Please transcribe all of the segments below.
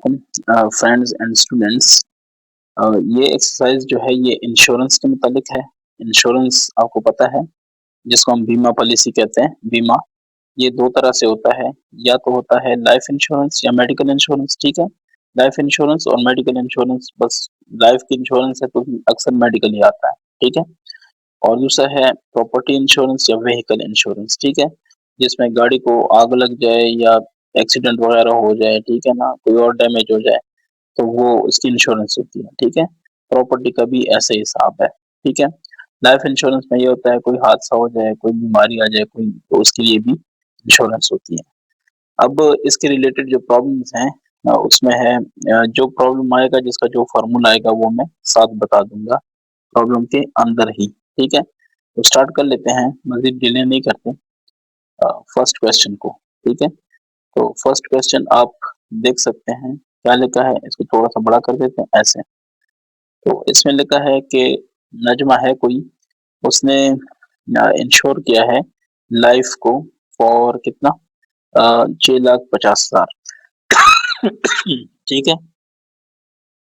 अलैकुम friends and students. ये exercise जो है ये इंश्योरेंस के मुतालिक है। इंश्योरेंस आपको पता है जिसको हम बीमा पॉलिसी कहते हैं। बीमा ये दो तरह से होता है, या तो होता है लाइफ इंश्योरेंस या मेडिकल इंश्योरेंस। ठीक है, लाइफ इंश्योरेंस और मेडिकल इंश्योरेंस, बस लाइफ की इंश्योरेंस है तो अक्सर मेडिकल ही आता है। ठीक है, और दूसरा है प्रॉपर्टी इंश्योरेंस या व्हीकल इंश्योरेंस। ठीक है, जिसमें गाड़ी को आग लग जाए या एक्सीडेंट वगैरह हो जाए, ठीक है ना, कोई और डैमेज हो जाए तो वो उसकी इंश्योरेंस होती है। ठीक है, प्रॉपर्टी का भी ऐसे हिसाब है। ठीक है, लाइफ इंश्योरेंस में ये होता है कोई हादसा हो जाए, कोई बीमारी आ जाए कोई, तो उसके लिए भी इंश्योरेंस होती है। अब इसके रिलेटेड जो प्रॉब्लम्स हैं उसमें है जो प्रॉब्लम आएगा, जिसका जो फार्मूला आएगा वो मैं साथ बता दूंगा प्रॉब्लम के अंदर ही। ठीक है, तो स्टार्ट कर लेते हैं, मजीद डिले नहीं करते फर्स्ट क्वेश्चन को। ठीक है, तो फर्स्ट क्वेश्चन आप देख सकते हैं क्या लिखा है, इसको थोड़ा सा बड़ा कर देते हैं ऐसे। तो इसमें लिखा है कि नजमा है कोई, उसने इंश्योर किया है लाइफ को फॉर कितना 6,50,000। ठीक है,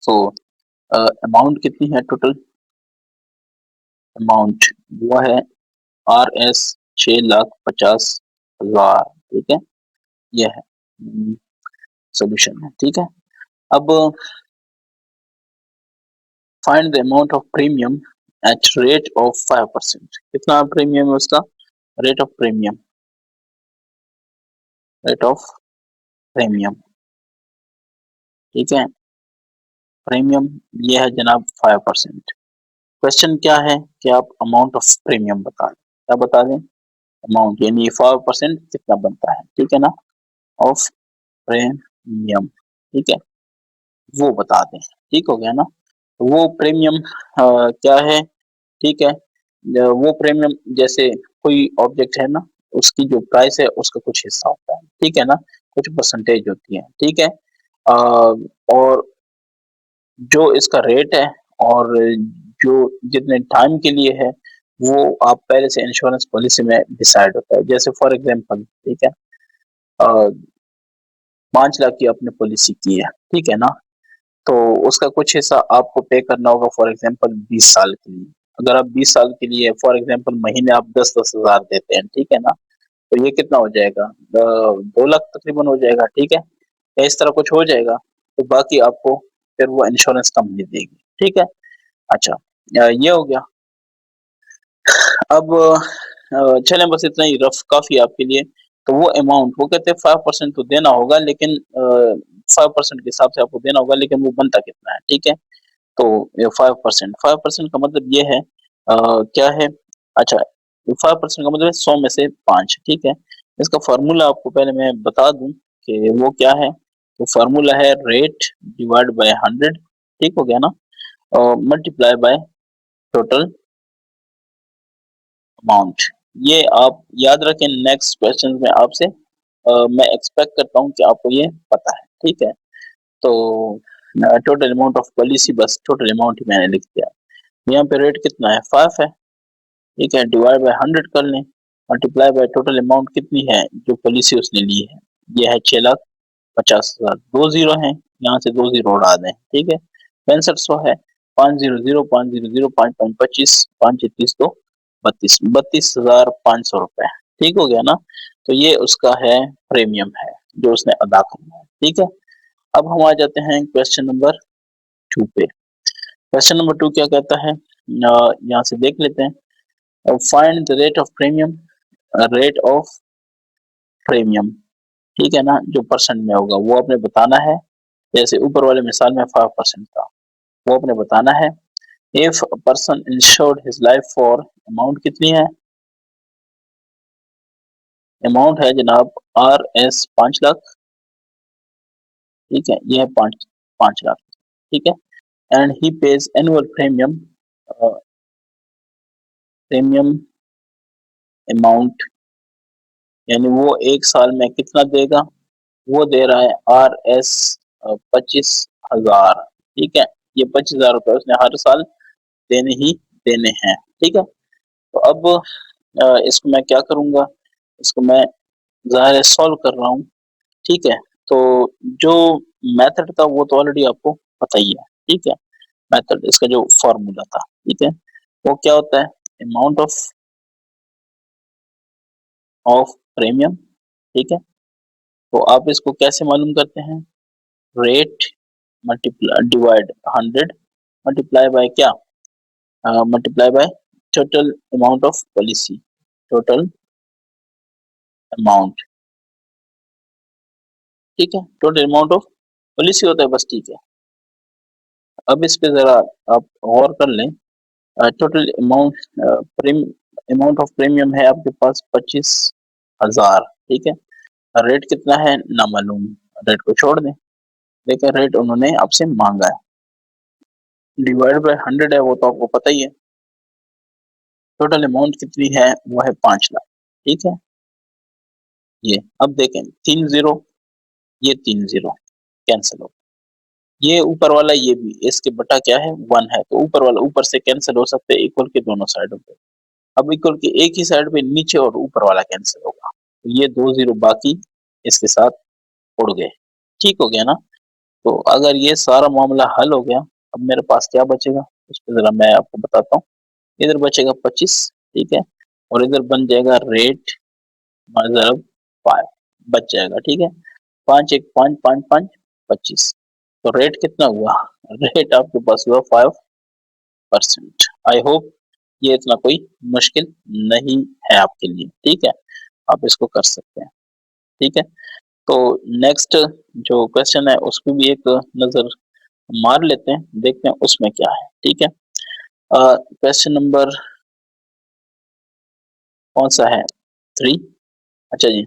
तो अमाउंट कितनी है टोटल? अमाउंट वो है RS 6,50,000। ठीक है, ये है सोल्यूशन है। ठीक है, अब find the amount of premium at rate of 5%। कितना प्रीमियम है उसका? Rate of premium, rate of premium. ठीक है, प्रीमियम ये है जनाब 5%। क्वेश्चन क्या है कि आप अमाउंट ऑफ प्रीमियम बता दें। क्या बता दें? अमाउंट, यानी 5% कितना बनता है। ठीक है ना, ऑफ प्रीमियम। ठीक है, वो बता दें। ठीक हो गया ना, तो वो प्रीमियम क्या है? ठीक है, वो प्रीमियम जैसे कोई ऑब्जेक्ट है ना, उसकी जो प्राइस है उसका कुछ हिस्सा होता है। ठीक है ना, कुछ परसेंटेज होती है। ठीक है, और जो इसका रेट है और जो जितने टाइम के लिए है वो आप पहले से इंश्योरेंस पॉलिसी में डिसाइड होता है। जैसे फॉर एग्जांपल, ठीक है, 5 लाख की आपने पॉलिसी की है, ठीक है ना, तो उसका कुछ हिस्सा आपको पे करना होगा फॉर एग्जांपल 20 साल के लिए। अगर आप 20 साल के लिए फॉर एग्जांपल महीने आप 10-10 हज़ार देते हैं, ठीक है ना, तो ये कितना हो जाएगा? 2 लाख तकरीबन हो जाएगा। ठीक है, या इस तरह कुछ हो जाएगा, तो बाकी आपको फिर वो इंश्योरेंस कंपनी देगी। ठीक है, अच्छा, ये हो गया। अब चलें, बस इतना ही रफ काफी है आपके लिए। तो वो अमाउंट वो कहते हैं 5% तो देना होगा, लेकिन 5% के हिसाब से आपको देना होगा, लेकिन वो बनता कितना है? ठीक है, तो ये 5% का मतलब ये है क्या है? अच्छा, 5% का मतलब है 100 में से 5। ठीक है, इसका फार्मूला आपको पहले मैं बता दूं कि वो क्या है। तो फार्मूला है रेट डिवाइड बाय 100। ठीक हो गया ना, और मल्टीप्लाई बाय टोटल अमाउंट। ये आप याद रखें, नेक्स्ट क्वेश्चन में आपसे मैं एक्सपेक्ट करता हूँ कि आपको ये पता है। ठीक है, तो टोटल अमाउंट ऑफ पॉलिसी, बस टोटल अमाउंट ही मैंने लिख दिया। यहाँ पे रेट कितना है? 5 है। ठीक है, डिवाइड बाय 100 कर लें, मल्टीप्लाई बाय टोटल अमाउंट कितनी है जो पॉलिसी उसने ली है। ये है 6,50,000। 2 जीरो है, यहाँ से 2 जीरो उड़ा दें। ठीक है, 6500 है, 500, 500, 5 5 25, 5 32, 32,500 रुपए। ठीक हो गया ना, तो ये उसका है प्रीमियम है जो उसने अदा करना है। ठीक है, अब हम आ जाते हैं क्वेश्चन नंबर 2 पे। क्वेश्चन नंबर 2 क्या कहता है, यहाँ से देख लेते हैं। Find the rate of premium, rate of premium. ठीक है ना, जो परसेंट में होगा वो आपने बताना है। जैसे ऊपर वाले मिसाल में 5% था, वो आपने बताना है। If person insured his life for, amount कितनी है? अमाउंट है जनाब RS 5 लाख। ठीक है, ये है 5 लाख। ठीक है, and he page annual premium, premium amount, यानी वो एक साल में कितना देगा? वो दे रहा है RS 25,000। ठीक है, ये 25,000 रुपए उसने हर साल देने ही देने हैं। ठीक है, तो अब इसको मैं क्या करूंगा, इसको मैं ज़ाहिर है सॉल्व कर रहा हूँ। ठीक है, तो जो मेथड था वो तो ऑलरेडी आपको पता ही है, ठीक है। मेथड, इसका जो फॉर्मूला था, ठीक है, वो क्या होता है, अमाउंट ऑफ प्रीमियम, ठीक है। तो आप इसको कैसे मालूम करते हैं, rate multiply divide 100 multiply by क्या, multiply by total amount of policy, total amount, ठीक है, टोटल अमाउंट ऑफ पॉलिसी होता है बस, ठीक है। अब इस पे जरा आप गौर कर लें, टोटल अमाउंट ऑफ प्रीमियम है आपके पास 25,000, ठीक है। रेट कितना है ना मालूम, रेट को छोड़ दें, लेकिन रेट उन्होंने आपसे मांगा है, डिवाइड बाय 100 है, वो तो आपको पता ही है। टोटल अमाउंट कितनी है, वो है 5 लाख, ठीक है। ये अब देखें 3 जीरो, ये 3 जीरो कैंसिल हो, ये ऊपर वाला ये भी, इसके बटा क्या है 1 है, तो ऊपर वाला ऊपर से कैंसिल हो सकते हैं इक्वल के दोनों साइडों पे। अब इक्वल के एक ही साइड पे नीचे और ऊपर वाला कैंसिल होगा, तो ये 2 जीरो बाकी इसके साथ उड़ गए, ठीक हो गया ना। तो अगर ये सारा मामला हल हो गया, अब मेरे पास क्या बचेगा, उस पर जरा मैं आपको बताता हूँ। इधर बचेगा 25, ठीक है, और इधर बन जाएगा रेट मतलब 5 बच जाएगा, ठीक है। 5 1 5 5 5 25, तो रेट कितना हुआ, रेट आपके पास हुआ 5%। आई होप ये इतना कोई मुश्किल नहीं है आपके लिए, ठीक है, आप इसको कर सकते हैं, ठीक है। तो नेक्स्ट जो क्वेश्चन है उसको भी एक नजर मार लेते हैं, देखते हैं उसमें क्या है, ठीक है। क्वेश्चन नंबर कौन सा है, 3, अच्छा जी।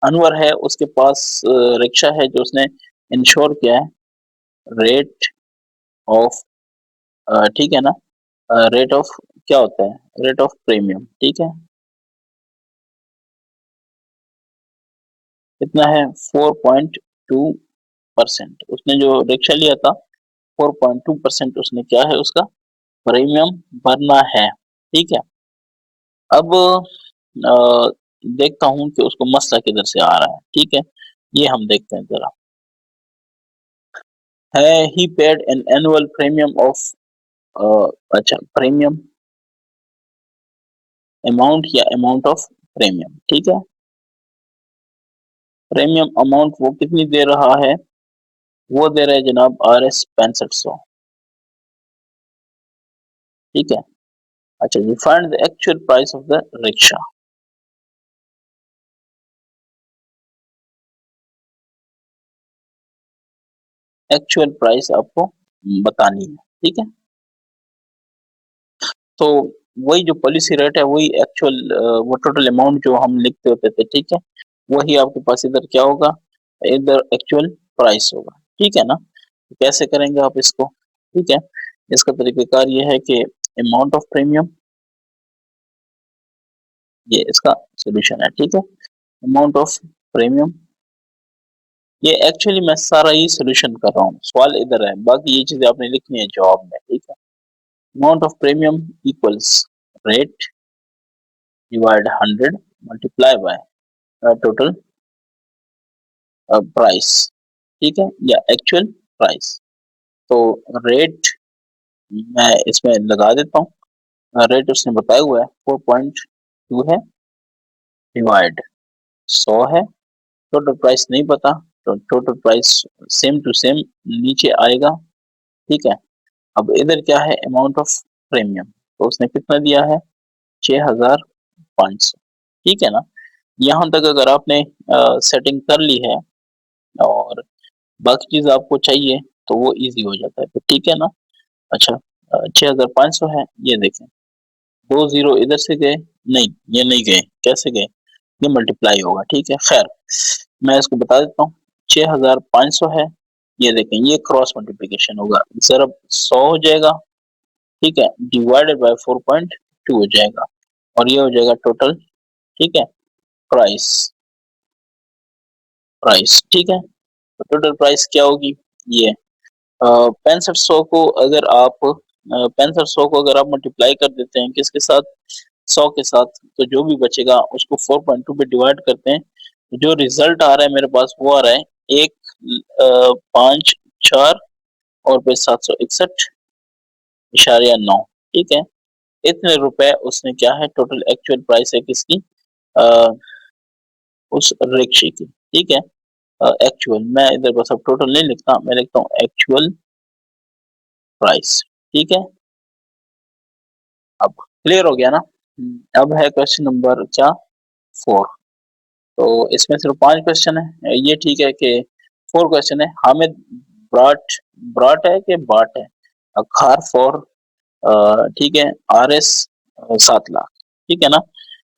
अनवर है, उसके पास रिक्शा है जो उसने इंश्योर किया है, रेट ऑफ, ठीक है ना, रेट ऑफ क्या होता है, रेट ऑफ प्रीमियम, ठीक है, कितना है 4.2%। उसने जो रिक्शा लिया था 4.2% उसने क्या है उसका प्रीमियम भरना है, ठीक है। अब देखता हूँ कि उसको मसला किधर से आ रहा है, ठीक है, ये हम देखते हैं जरा। है ही paid an annual premium of, अच्छा प्रीमियम अमाउंट या अमाउंट ऑफ प्रीमियम, ठीक है। प्रीमियम अमाउंट वो कितनी दे रहा है, वो दे रहा है जनाब RS 6500, ठीक है। अच्छा जी, find the actual price of the rickshaw, actual price आपको बतानी है, ठीक है। तो वही जो पॉलिसी रेट है वही एक्चुअल, वो टोटल अमाउंट जो हम लिखते होते थे, ठीक है, वही आपके पास इधर क्या होगा, इधर एक्चुअल प्राइस होगा, ठीक है ना। तो कैसे करेंगे आप इसको, ठीक है। इसका तरीकेकार ये है कि अमाउंट ऑफ प्रीमियम, ये इसका सोल्यूशन है, ठीक है। अमाउंट ऑफ प्रीमियम, ये एक्चुअली मैं सारा ही सोल्यूशन कर रहा हूँ, सवाल इधर है, बाकी ये चीजें आपने लिखनी है जवाब में, ठीक है। Amount of premium equals rate divide 100 multiply by total price, ठीक है, या एक्चुअल प्राइस। तो रेट मैं इसमें लगा देता हूँ, रेट उसने बताया हुआ है 4.2 है, डिवाइड 100 है, टोटल प्राइस नहीं पता, तो total price same to same नीचे आएगा, ठीक है। अब इधर क्या है, अमाउंट ऑफ प्रीमियम, तो उसने कितना दिया है 6,500, ठीक है ना। यहाँ तक अगर आपने सेटिंग कर ली है और बाकी चीज आपको चाहिए तो वो इजी हो जाता है, तो ठीक है ना। अच्छा, 6,500 है, ये देखें 2 जीरो इधर से गए, नहीं ये नहीं गए, कैसे गए, ये मल्टीप्लाई होगा, ठीक है। खैर मैं इसको बता देता हूँ, 6,500 है, ये देखें ये क्रॉस मल्टीप्लीकेशन होगा, जरा 100 हो जाएगा, ठीक है, डिवाइडेड बाय 4.2 हो जाएगा, और ये हो जाएगा टोटल, ठीक है, प्राइस, प्राइस, ठीक है। तो टोटल प्राइस क्या होगी, ये 6500 को अगर आप 6500 को अगर आप मल्टीप्लाई कर देते हैं किसके साथ, 100 के साथ, तो जो भी बचेगा उसको 4.2 पे डिवाइड करते हैं, जो रिजल्ट आ रहा है मेरे पास वो आ रहा है 1,5,4 और फिर 761.9। ठीक है, इतने रुपए उसने क्या है टोटल एक्चुअल प्राइस है किसकी, अ, उस रिक्शे की। ठीक है, एक्चुअल, मैं इधर बस अब टोटल नहीं लिखता, मैं लिखता हूँ एक्चुअल प्राइस। ठीक है, अब क्लियर हो गया ना। अब है क्वेश्चन नंबर क्या, 4। तो इसमें सिर्फ 5 क्वेश्चन है, ये ठीक है कि 4 क्वेश्चन है। हामिद ब्राट, ब्राट है कि बाट है, a car for ठीक है RS 7 लाख। ठीक है ना,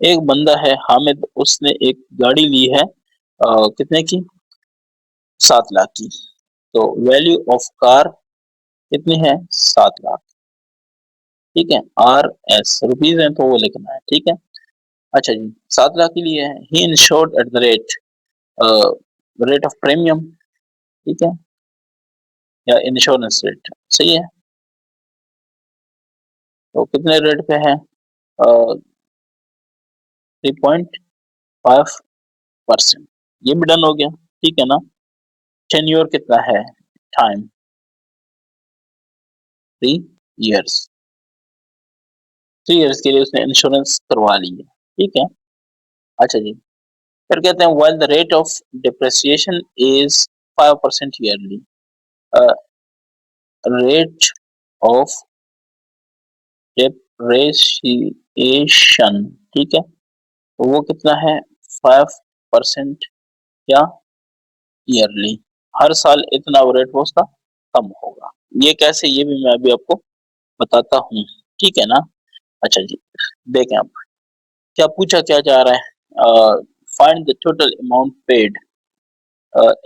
एक बंदा है हामिद, उसने एक गाड़ी ली है कितने की, 7 लाख की। तो वैल्यू ऑफ कार कितनी है, 7 लाख। ठीक है, RS रुपीज है तो वो लिखना है। ठीक है, अच्छा जी, 7 लाख के लिए है, ही insured at the rate of premium. ठीक है, या इंश्योरेंस रेट, सही है। तो कितने रेट पे है, 3.5%। ये भी डन हो गया। ठीक है ना, टेन्योर कितना है, टाइम 3 इयर्स। 3 इयर्स के लिए उसने इंश्योरेंस करवा ली है। ठीक है, अच्छा जी, फिर कहते हैं while the rate of depreciation is 5% yearly, rate of depreciation, ठीक है, तो वो कितना है, 5% क्या, ईयरली, हर साल इतना वो रेट वो उसका कम होगा। ये कैसे, ये भी मैं अभी आपको बताता हूँ। ठीक है ना, अच्छा जी, देखें आप क्या पूछा क्या जा रहा है, find the total amount paid,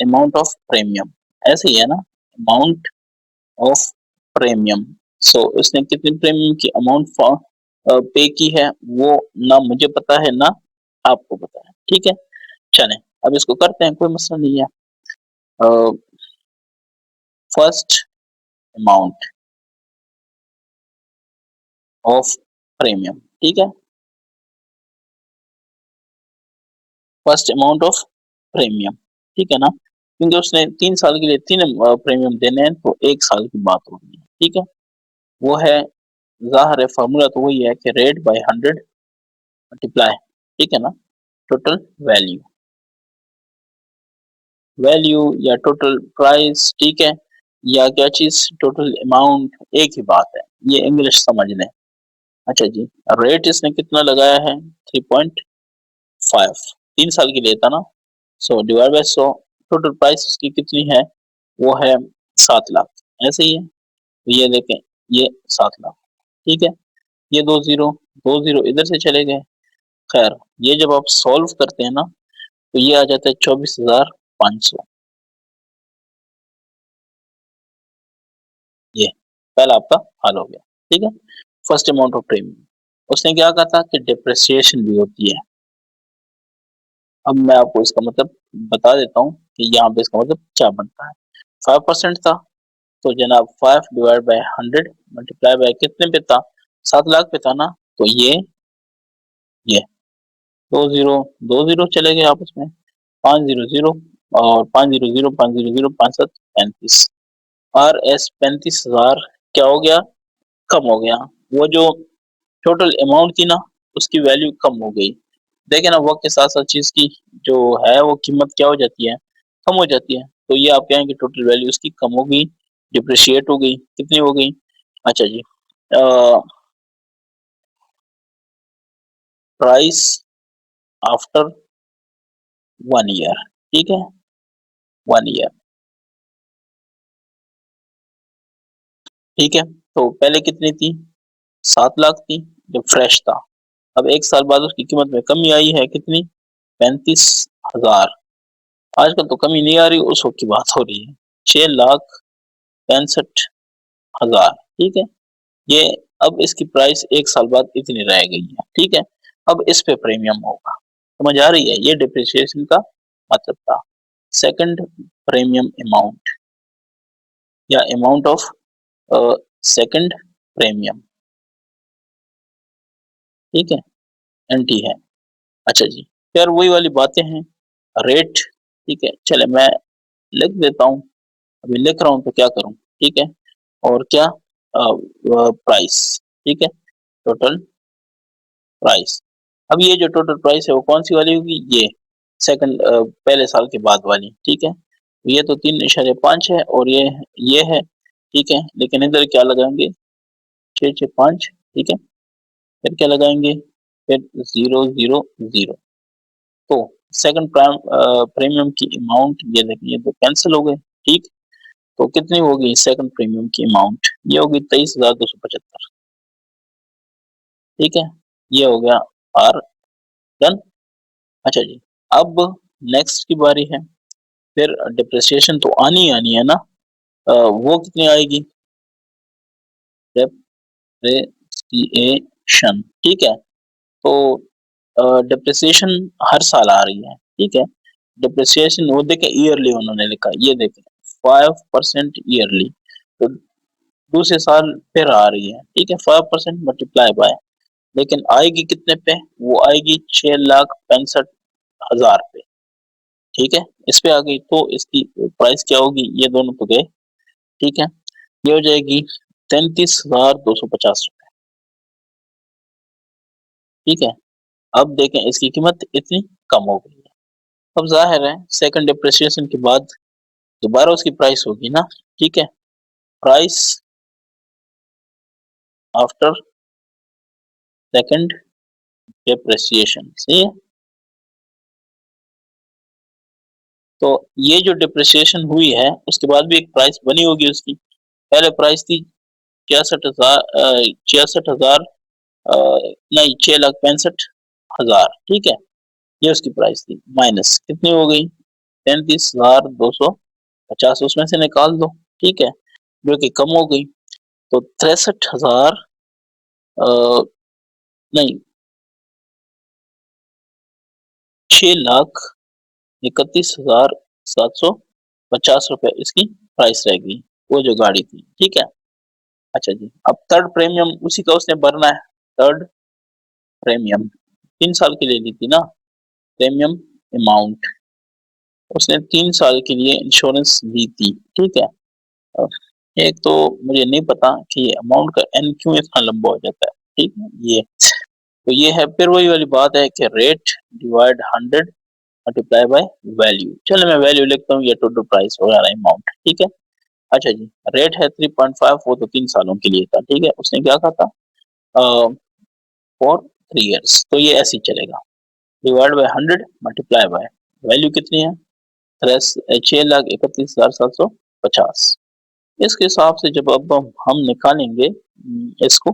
amount of premium, ऐसे ही है ना, अमाउंट ऑफ प्रीमियम। सो उसने कितनी प्रीमियम की अमाउंट पे की है वो ना मुझे पता है ना आपको पता है। ठीक है, चलें अब इसको करते हैं, कोई मसला नहीं है। फर्स्ट अमाउंट ऑफ प्रीमियम, ठीक है, फर्स्ट अमाउंट ऑफ प्रीमियम। ठीक है ना, क्योंकि उसने 3 साल के लिए 3 प्रीमियम देने हैं, तो 1 साल की बात हो रही है। ठीक है, वो है ज़ाहिर है, फार्मूला तो वही है कि रेट बाय 100 मल्टीप्लाई, ठीक है ना, टोटल वैल्यू, वैल्यू या टोटल प्राइस, ठीक है, या क्या चीज, टोटल अमाउंट, एक ही बात है, ये इंग्लिश समझ लें। अच्छा जी, रेट इसने कितना लगाया है, 3.5, 3 साल की लेता ना, so divide by 100, total price इसकी कितनी है, वो है 7 लाख, ऐसे ही है, तो ये देखें, ये 7 लाख। ठीक है, ये 2 जीरो इधर से चले गए। खैर, ये जब आप सॉल्व करते हैं ना, तो ये आ जाता है 24,500। ये पहला आपका हल हो गया। ठीक है, फर्स्ट अमाउंट ऑफ प्रीमियम। उसने क्या कहा था कि डिप्रिसिएशन भी होती है। अब मैं आपको इसका मतलब बता देता हूँ कि यहाँ पे इसका मतलब क्या बनता है। 5% था, तो जनाब 5 डिवाइड बाय 100 मल्टीप्लाई बाय कितने पे था, 7 लाख पे था ना, तो ये 2 जीरो चले गए आपस में, 500 और 500 500 5 7 35, RS 35,000 क्या हो गया, कम हो गया। वो जो टोटल अमाउंट थी ना, उसकी वैल्यू कम हो गई। देखे ना, वक्त के साथ साथ चीज की जो है वो कीमत क्या हो जाती है, कम हो जाती है। तो ये आप कहें कि टोटल वैल्यू उसकी कम हो गई, डिप्रिशिएट हो गई, कितनी हो गई। अच्छा जी, प्राइस आफ्टर 1 ईयर, ठीक है, 1 ईयर, ठीक है। तो पहले कितनी थी, 7 लाख थी जब फ्रेश था। अब 1 साल बाद उसकी कीमत में कमी आई है, कितनी, 35,000। आजकल तो कमी नहीं आ रही, उस वक्त की बात हो रही है, 6,65,000। ठीक है, ये अब इसकी प्राइस 1 साल बाद इतनी रह गई है। ठीक है, अब इस पे प्रीमियम होगा, समझ आ रही है, ये डिप्रिसिएशन का मतलब था। सेकंड प्रीमियम अमाउंट या अमाउंट ऑफ सेकंड प्रीमियम, ठीक है, एंटी है। अच्छा जी, फिर वही वाली बातें हैं, रेट, ठीक है, चले मैं लिख देता हूँ, अभी लिख रहा हूँ तो क्या करूँ, ठीक है, और क्या प्राइस, ठीक है, टोटल प्राइस। अब ये जो टोटल प्राइस है वो कौन सी वाली होगी, ये सेकंड पहले साल के बाद वाली, ठीक है, ये तो 3.5 है और ये है, ठीक है, लेकिन इधर क्या लगाएंगे, 665, ठीक है, फिर क्या लगाएंगे, फिर 000, तो सेकंड प्रीमियम की अमाउंट ये देखिए तो कैंसिल हो गए, ठीक, तो कितनी होगी सेकंड प्रीमियम की अमाउंट, ये होगी 23,275, ठीक है, ये हो गया आर डन। अच्छा जी, अब नेक्स्ट की बारी है, फिर डिप्रिसिएशन तो आनी ही आनी है ना, वो कितनी आएगी, डिप्रिसिएशन, ठीक है, तो डिप्रिसिएशन हर साल आ रही है, ठीक है, डिप्रिसिएशन वो देखें ईयरली उन्होंने लिखा, ये देखें 5% ईयरली, तो दूसरे साल फिर आ रही है, ठीक है, 5% मल्टीप्लाई बाय, लेकिन आएगी कितने पे, वो आएगी 6,65,000 पे, ठीक है, इस पे आ गई तो इसकी प्राइस क्या होगी, ये दोनों तो गए, ठीक है, ये हो जाएगी 33,250 रुपए, ठीक है, अब देखें इसकी कीमत इतनी कम हो गई है, अब जाहिर है सेकंड डिप्रिसिएशन के बाद दोबारा उसकी प्राइस होगी ना, ठीक है, प्राइस आफ्टर सेकंड डिप्रिसिएशन, सही है, तो ये जो डिप्रिसिएशन हुई है उसके बाद भी एक प्राइस बनी होगी उसकी, पहले प्राइस थी 66,000 नहीं 6,65,000, ठीक है, ये उसकी प्राइस थी, माइनस कितनी हो गई 33,250, उसमें से निकाल दो, ठीक है, जो कि कम हो गई, तो 63,000 नहीं 6,31,750 रुपए इसकी प्राइस रह गई, वो जो गाड़ी थी, ठीक है। अच्छा जी, अब थर्ड प्रीमियम उसी का उसने भरना है, थर्ड प्रीमियम 3 साल के लिए ली थी ना, प्रीमियम अमाउंट उसने 3 साल के लिए इंश्योरेंस ली थी, ठीक है, अब एक तो मुझे नहीं पता कि ये अमाउंट का एन क्यों इतना लंबा हो जाता है, ठीक है, ये तो ये है, फिर वही वाली बात है कि rate divide 100 multiply by value, चलो मैं वैल्यू लिखता हूँ, ये टोटल प्राइस हो रहा है अमाउंट, ठीक है। अच्छा जी, रेट है 3.5, वो तो 3 सालों के लिए था, ठीक है, उसने क्या कहा था फॉर 3 ईयर्स, तो ये ऐसे ही चलेगा, divide by 100 multiply by value कितनी है 6,31,750, इसके हिसाब से जब अब हम निकालेंगे इसको,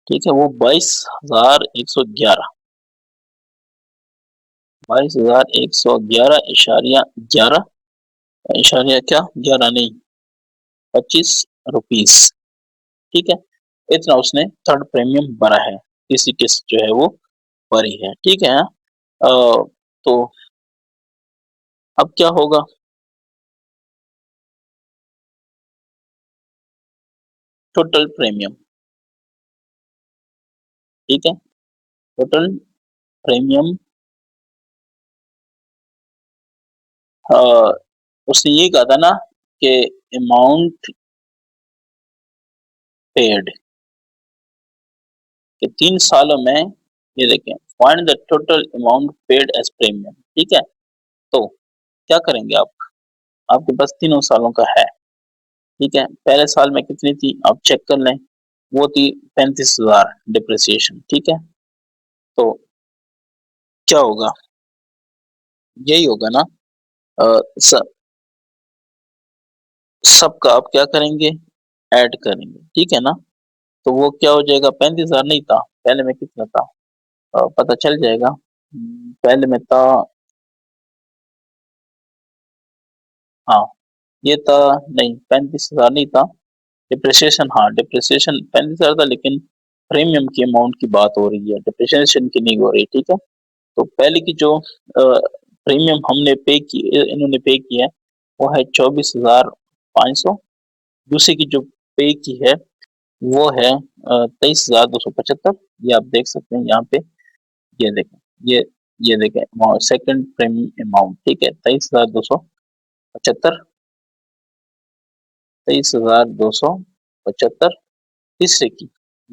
ठीक है, वो 22,111, 22,111 इशारिया क्या 11 नहीं 25 रुपीस, ठीक है, इतना उसने थर्ड प्रीमियम भरा है, इसी किस्त जो है वो भरी है, ठीक है, तो अब क्या होगा, टोटल प्रीमियम, ठीक है, टोटल प्रीमियम उसने ये कहा था ना कि अमाउंट पेड कि 3 सालों में, ये देखें find the total amount paid as premium, ठीक है, तो क्या करेंगे आप, आपके पास 3 सालों का है, ठीक है, पहले साल में कितनी थी आप चेक कर लें, वो थी 35,000 डिप्रिसिएशन, ठीक है, तो क्या होगा, यही होगा ना, अ, स, सबका आप क्या करेंगे, ऐड करेंगे, ठीक है ना, तो वो क्या हो जाएगा 35,000 नहीं था, पहले में कितना था, पता चल जाएगा, पहले में था, हाँ ये था, नहीं 35,000 नहीं था, डिप्रिसिएशन, हाँ डिप्रिसिएशन 35,000 था, लेकिन प्रीमियम की अमाउंट की बात हो रही है, डिप्रिसिएशन की नहीं हो रही, ठीक है, तो पहले की जो प्रीमियम हमने पे की, इन्होंने पे किया है वो है 24,500, दूसरी की जो पे की है वो है 23,275, ये आप देख सकते हैं यहाँ पे ये देखें, ये देखें अमाउंट, सेकंड प्रीमियम अमाउंट, ठीक है 23,275, 23,275। तीसरे की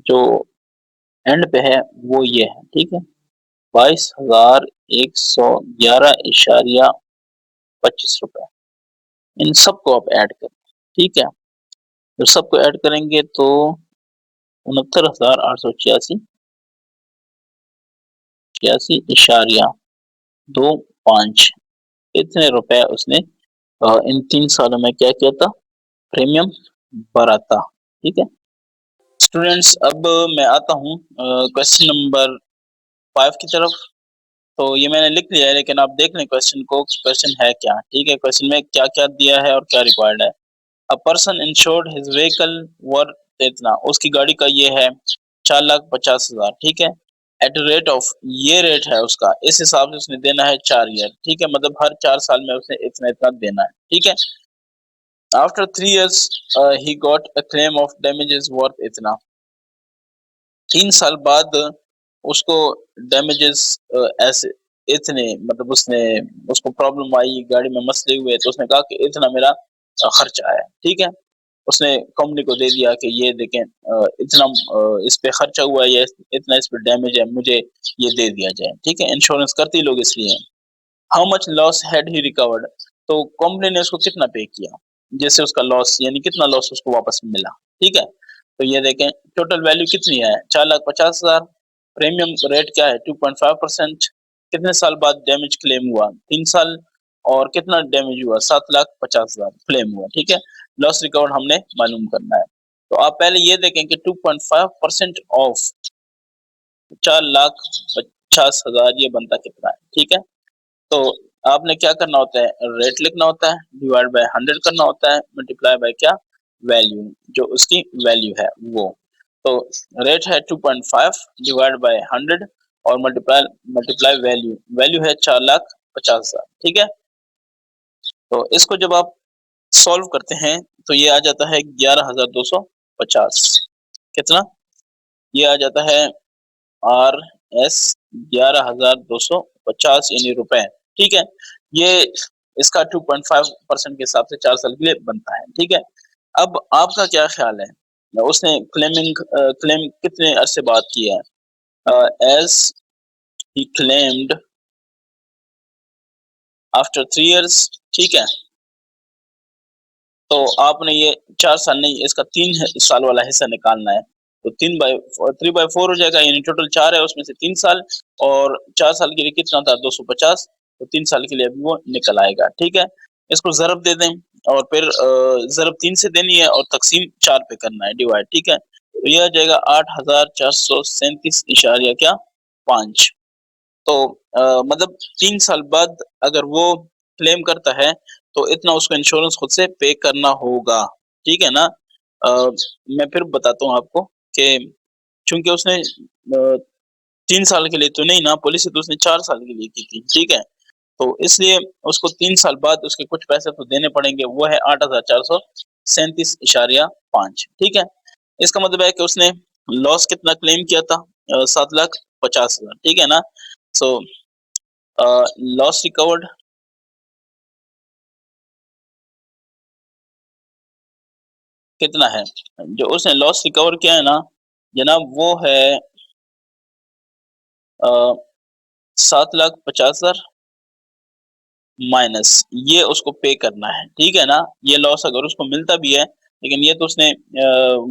जो एंड पे है वो ये है, ठीक है 22,111.25 रुपए। इन सबको आप ऐड करें, ठीक है। जब सबको ऐड करेंगे तो 69,886.25 इतने रुपए उसने इन 3 सालों में क्या किया था, प्रीमियम भरा था, ठीक है। स्टूडेंट्स अब मैं आता हूँ क्वेश्चन नंबर 5 की तरफ। तो ये मैंने लिख लिया है, लेकिन आप देख लें क्वेश्चन को, क्वेश्चन है क्या, ठीक है। क्वेश्चन में क्या क्या दिया है और क्या रिक्वायर्ड है। A person insured his vehicle worth इतना, उसकी गाड़ी का ये है 4,50,000, ठीक है। एट रेट ऑफ, ये रेट है उसका, इस हिसाब से उसने देना है 4 ईयर, ठीक है, मतलब हर 4 साल में उसने इतना इतना देना है, ठीक है। After 3 years he got a claim of damages worth इतना, 3 साल बाद उसको डैमेजेस ऐसे इतने, मतलब उसने, उसको प्रॉब्लम आई, गाड़ी में मसले हुए, तो उसने कहा कि इतना मेरा खर्चा आया, ठीक है। उसने कंपनी को दे दिया कि ये देखें इतना इस पे खर्चा हुआ है, ये इतना इस पे डैमेज है, मुझे ये दे दिया जाए, ठीक है। इंश्योरेंस करती लोग इसलिए। How much loss had he recovered, तो कंपनी ने उसको कितना पे किया, जैसे उसका लॉस यानी कितना लॉस उसको वापस मिला, ठीक है। तो ये देखें टोटल वैल्यू कितनी है 4,50,000, प्रीमियम रेट क्या है 2.5%, कितने साल बाद डैमेज क्लेम हुआ 3 साल, और कितना डैमेज हुआ 7,50,000 क्लेम हुआ, ठीक है। लॉस रिकवर्ड हमने मालूम करना है। तो आप पहले ये देखें कि 2.5% ऑफ 4,50,000 ये बनता कितना है, ठीक है। तो आपने क्या करना होता है, रेट लिखना होता है, डिवाइड बाय 100 करना होता है, मल्टीप्लाई बाय क्या, वैल्यू, जो उसकी वैल्यू है वो। तो रेट है 2.5 डिवाइड बाय 100 और मल्टीप्लाई मल्टीप्लाई वैल्यू, वैल्यू है 4,50,000, ठीक है। तो इसको जब आप सॉल्व करते हैं तो ये आ जाता है 11,250, कितना, ये आ जाता है आर एस 11,250 यानी रुपए, ठीक है। ये इसका 2.5% के हिसाब से 4 साल के लिए बनता है, ठीक है। अब आपका क्या ख्याल है, उसने क्लेम कितने अरसे बाद किया है, as he claimed after 3 years, ठीक है। तो आपने ये 4 साल नहीं, इसका 3 साल वाला हिस्सा निकालना है। तो 3/4 हो जाएगा, यानी टोटल 4 है, उसमें से 3 साल, और 4 साल के लिए कितना था 250, तो 3 साल के लिए अभी वो निकल आएगा, ठीक है। इसको ज़रब दे दें और फिर ज़रब 3 से देनी है और तकसीम 4 पे करना है डिवाइड, ठीक है। तो ये आ जाएगा 8,437 इशारिया क्या 5। तो मतलब 3 साल बाद अगर वो क्लेम करता है तो इतना उसको इंश्योरेंस खुद से पे करना होगा, ठीक है ना। मैं फिर बताता हूँ आपको कि चूंकि उसने 3 साल के लिए तो नहीं ना, पॉलिसी तो उसने 4 साल के लिए की थी, ठीक है। तो इसलिए उसको 3 साल बाद उसके कुछ पैसे तो देने पड़ेंगे, वो है 8,437.5, ठीक है। इसका मतलब है कि उसने लॉस कितना क्लेम किया था 7,50,000, ठीक है ना। सो लॉस रिकवर्ड कितना है, जो उसने लॉस रिकवर किया है ना जनाब, वो है 7,50,000 माइनस ये उसको पे करना है, ठीक है ना। ये लॉस अगर उसको मिलता भी है, लेकिन ये तो उसने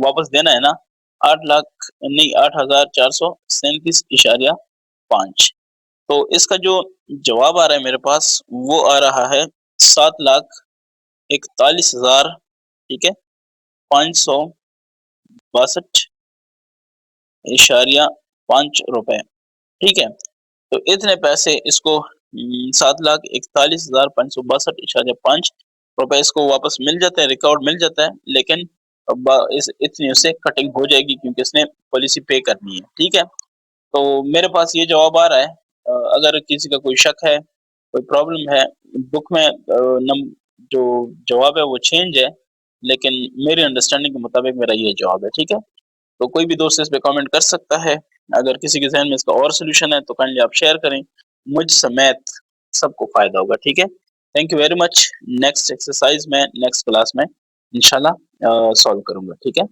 वापस देना है ना, 8 लाख नहीं 8,437.5। तो इसका जो जवाब आ रहा है मेरे पास वो आ रहा है 7,41,000, ठीक है, 562.5 रुपए, ठीक है। तो इतने पैसे इसको 7,41,562.5 रुपए इसको वापस मिल जाता है, रिकॉर्ड मिल जाता है, लेकिन इस इतनी उससे कटिंग हो जाएगी क्योंकि इसने पॉलिसी पे करनी है, ठीक है। तो मेरे पास ये जवाब आ रहा है। अगर किसी का कोई शक है, कोई प्रॉब्लम है, बुक में जो जवाब है वो चेंज है, लेकिन मेरी अंडरस्टैंडिंग के मुताबिक मेरा ये जवाब है, ठीक है। तो कोई भी दोस्त इस पे कमेंट कर सकता है। अगर किसी के ज़हन में इसका और सॉल्यूशन है तो काइंडली आप शेयर करें। मुझ समेत सबको फ़ायदा होगा, ठीक है? Thank you very much. Next exercise मैं नेक्स्ट क्लास में इंशाल्लाह सॉल्व करूँगा, ठीक है?